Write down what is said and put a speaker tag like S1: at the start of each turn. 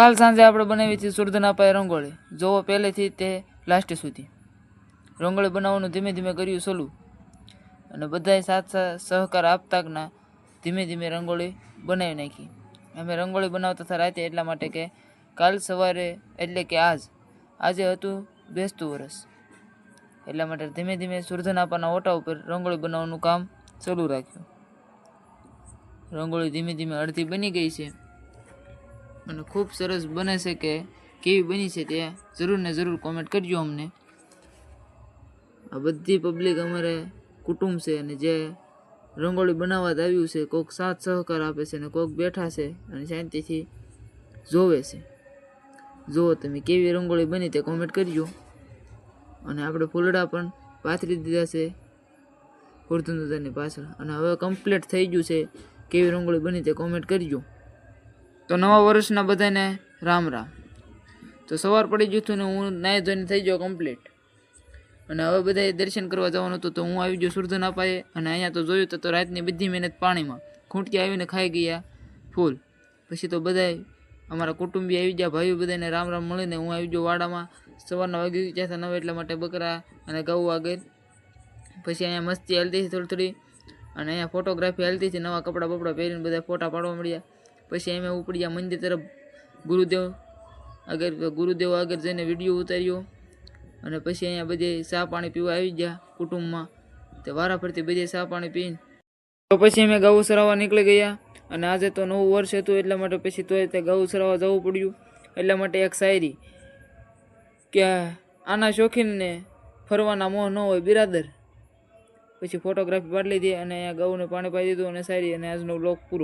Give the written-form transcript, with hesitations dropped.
S1: કાલ સાંજે આપણે બનાવી હતી સુરધના પાયે રંગોળી. જોવો પહેલેથી તે લાસ્ટ સુધી રંગોળી બનાવવાનું ધીમે ધીમે કર્યું ચાલુ, અને બધાએ સાથ સહકાર આપતાના ધીમે ધીમે રંગોળી બનાવી નાખી. અમે રંગોળી બનાવતા હતા રાતે, એટલા માટે કે કાલ સવારે એટલે કે આજે હતું બેસતું વરસ, એટલા માટે ધીમે ધીમે સુરધનાપાના ઓટા ઉપર રંગોળી બનાવવાનું કામ ચાલુ રાખ્યું. રંગોળી ધીમે ધીમે અડધી બની ગઈ છે અને ખૂબ સરસ બને છે. કે કેવી બની છે તે જરૂર ને જરૂર કોમેન્ટ કરજો અમને. આ બધી પબ્લિક અમારે કુટુંબ છે, અને જે રંગોળી બનાવવા આવ્યું છે, કોઈક સાથ સહકાર આપે છે અને કોઈક બેઠા છે અને શાંતિથી જોવે છે. જુઓ તમે કેવી રંગોળી બની તે કોમેન્ટ કરજો. અને આપણે ફૂલડા પણ પાથરી દીધા છે ફૂરધુંદાની પાછળ, અને હવે કમ્પ્લીટ થઈ ગયું છે. કેવી રંગોળી બની તે કોમેન્ટ કરજો. તો નવા વર્ષના બધાને રામ રામ. તો સવાર પડી ગયું હતું ને હું નાહી ધોઈને થઈ ગયો કમ્પ્લીટ, અને હવે બધાએ દર્શન કરવા જવાનું હતું. તો હું આવી ગયો સુરધના પાયે, અને અહીંયા તો જોયું તો રાતની બધી મહેનત પાણીમાં. ખૂંટકી આવીને ખાઈ ગયા ફૂલ. પછી તો બધાએ અમારા કુટુંબી આવી ગયા, ભાઈઓ બધાને રામ રામ મળીને હું આવી ગયો વાડામાં. સવારના વાગી ગયા હતા 9, એટલા માટે બકરા અને ગૌ આગળ. પછી અહીંયા મસ્તી હાલતી હતી થોડી, અને અહીંયા ફોટોગ્રાફી હાલતી હતી. નવા કપડાં બપડા પહેરીને બધા ફોટા પાડવા મળ્યા. પછી અમે ઉપડ્યા મંદિર તરફ, ગુરુદેવ આગળ જઈને વિડીયો ઉતાર્યો. અને પછી અહીંયા બધે ચા પાણી પીવા આવી ગયા કુટુંબમાં. તે વારા ફરતી બધે ચા પાણી પીને તો પછી અમે ગૌ સરાવવા નીકળી ગયા. અને આજે તો નવું વર્ષ હતું, એટલા માટે પછી તોય તે ગૌ સરાવવા જવું પડ્યું. એટલા માટે એક શાયરી કે આના શોખીનને ફરવાના મોહ ન હોય બિરાદર. પછી ફોટોગ્રાફી પાડી લીધી અને અહીંયા ગૌને પાણી પાઈ દીધું અને શાયરી, અને આજનો બ્લોગ પૂરો.